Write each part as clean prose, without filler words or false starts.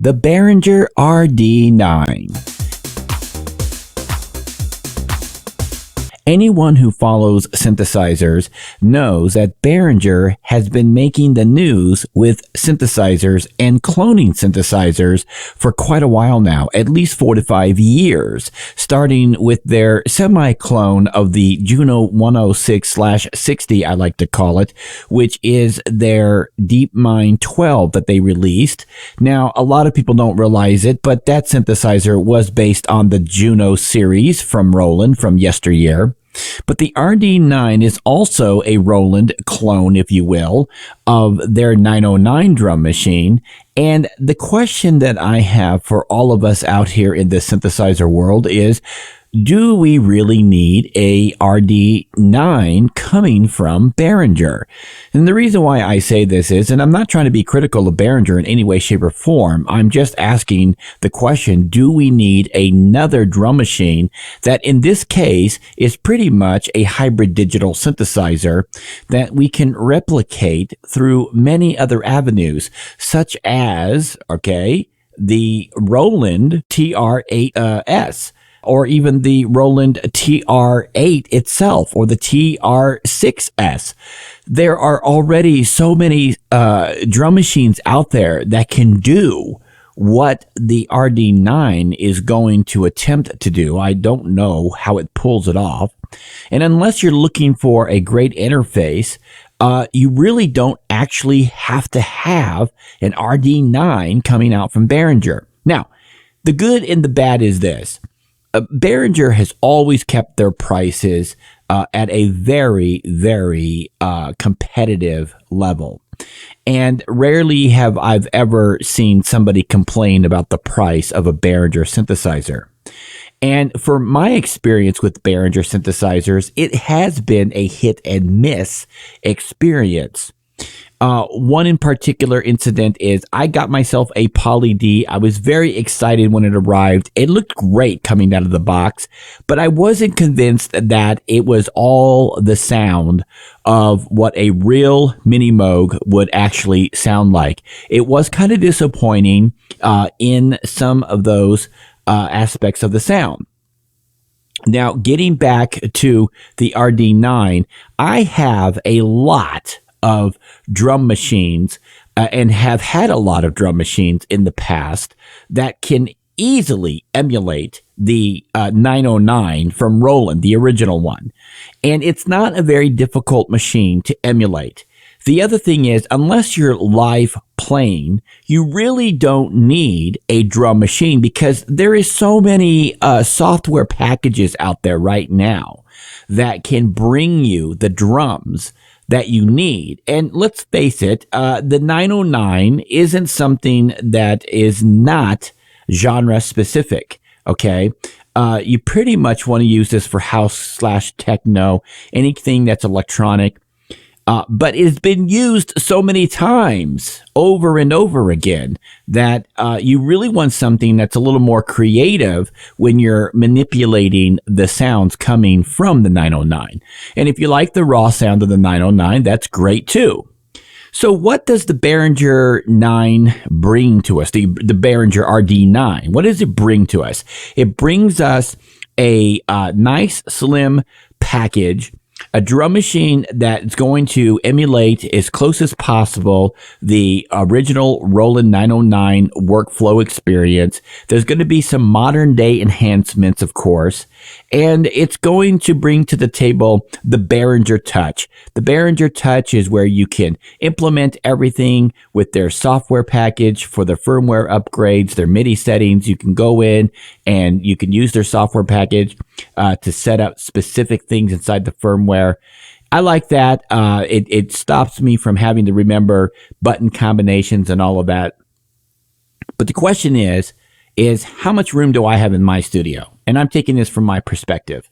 The Behringer RD-9. Anyone who follows synthesizers knows that Behringer has been making the news with synthesizers and cloning synthesizers for quite a while now, at least 4 to 5 years, starting with their semi-clone of the Juno 106/60, I like to call it, which is their DeepMind 12 that they released. Now, a lot of people don't realize it, but that synthesizer was based on the Juno series from Roland from yesteryear. But the RD-9 is also a Roland clone, if you will, of their 909 drum machine. And the question that I have for all of us out here in the synthesizer world is, do we really need a RD-9 coming from Behringer? And the reason why I say this is, and I'm not trying to be critical of Behringer in any way, shape, or form, I'm just asking the question, do we need another drum machine that in this case is pretty much a hybrid digital synthesizer that we can replicate through many other avenues, such as, the Roland TR-8S. Or even the Roland TR-8 itself, or the TR-6S. There are already so many drum machines out there that can do what the RD-9 is going to attempt to do. I don't know how it pulls it off. And unless you're looking for a great interface, you really don't actually have to have an RD-9 coming out from Behringer. Now, the good and the bad is this. Behringer has always kept their prices at a very, very competitive level. And rarely have I've ever seen somebody complain about the price of a Behringer synthesizer. And for my experience with Behringer synthesizers, it has been a hit and miss experience. One in particular incident is I got myself a Poly D. I was very excited when it arrived. It looked great coming out of the box, but I wasn't convinced that it was all the sound of what a real Mini Moog would actually sound like. It was kind of disappointing in some of those aspects of the sound. Now, getting back to the RD-9, I have a lot of drum machines and have had a lot of drum machines in the past that can easily emulate the 909 from Roland, the original one. And it's not a very difficult machine to emulate. The other thing is, unless you're live playing, you really don't need a drum machine because there is so many software packages out there right now that can bring you the drums that you need. And let's face it, the 909 isn't something that is not genre specific. Okay. You pretty much want to use this for house/techno, anything that's electronic. But it's been used so many times over and over again that you really want something that's a little more creative when you're manipulating the sounds coming from the 909. And if you like the raw sound of the 909, that's great too. So what does the Behringer 9 bring to us, the Behringer RD-9? What does it bring to us? It brings us a nice, slim package, a drum machine that's going to emulate as close as possible the original Roland 909 workflow experience. There's going to be some modern day enhancements, of course, and it's going to bring to the table the Behringer Touch. The Behringer Touch is where you can implement everything with their software package for the firmware upgrades, their MIDI settings. You can go in and you can use their software package to set up specific things inside the firmware. I like that. It stops me from having to remember button combinations and all of that. But the question is how much room do I have in my studio? And I'm taking this from my perspective.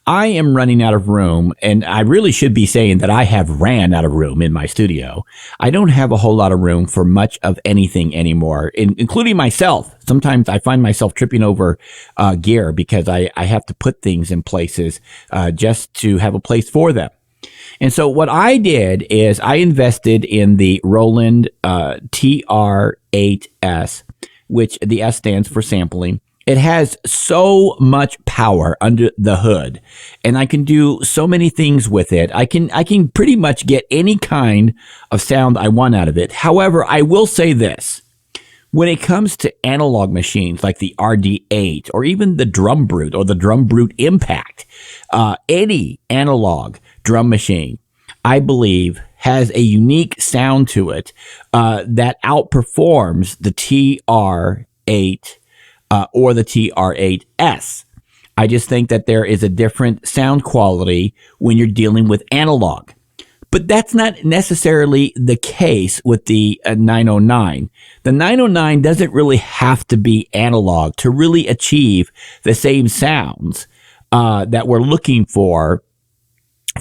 I am running out of room, and I really should be saying that I have ran out of room in my studio. I don't have a whole lot of room for much of anything anymore, including myself. Sometimes I find myself tripping over gear because I have to put things in places just to have a place for them. And so what I did is I invested in the Roland TR-8S. which the S stands for sampling. It has so much power under the hood, and I can do so many things with it. I can pretty much get any kind of sound I want out of it. However, I will say this. When it comes to analog machines like the RD-8 or even the Drum Brute or the Drum Brute Impact, any analog drum machine, I believe, has a unique sound to it that outperforms the TR-8 or the TR-8S. I just think that there is a different sound quality when you're dealing with analog. But that's not necessarily the case with the 909. The 909 doesn't really have to be analog to really achieve the same sounds that we're looking for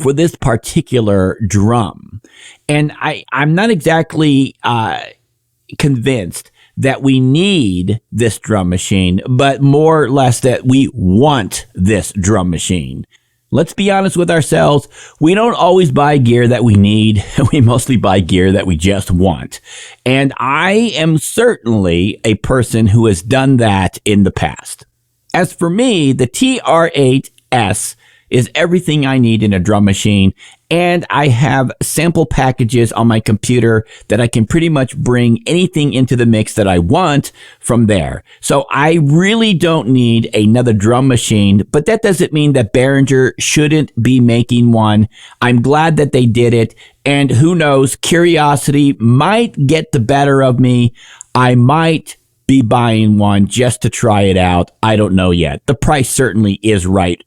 this particular drum. And I'm not exactly convinced that we need this drum machine, but more or less that we want this drum machine. Let's be honest with ourselves. We don't always buy gear that we need. We mostly buy gear that we just want. And I am certainly a person who has done that in the past. As for me, the TR-8S is everything I need in a drum machine, and I have sample packages on my computer that I can pretty much bring anything into the mix that I want from there. So I really don't need another drum machine, but that doesn't mean that Behringer shouldn't be making one. I'm glad that they did it, and who knows, curiosity might get the better of me. I might be buying one just to try it out. I don't know yet. The price certainly is right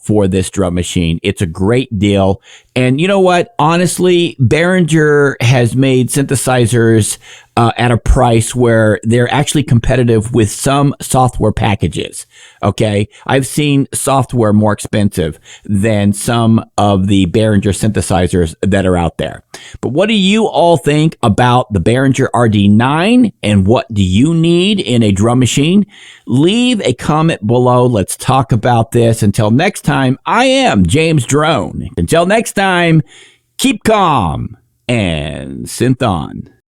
for this drum machine. It's a great deal. And you know what? Honestly, Behringer has made synthesizers at a price where they're actually competitive with some software packages. Okay. I've seen software more expensive than some of the Behringer synthesizers that are out there. But what do you all think about the Behringer RD-9 and what do you need in a drum machine? Leave a comment below. Let's talk about this. Until next time, I am James Drone. Until next time, keep calm and synth on.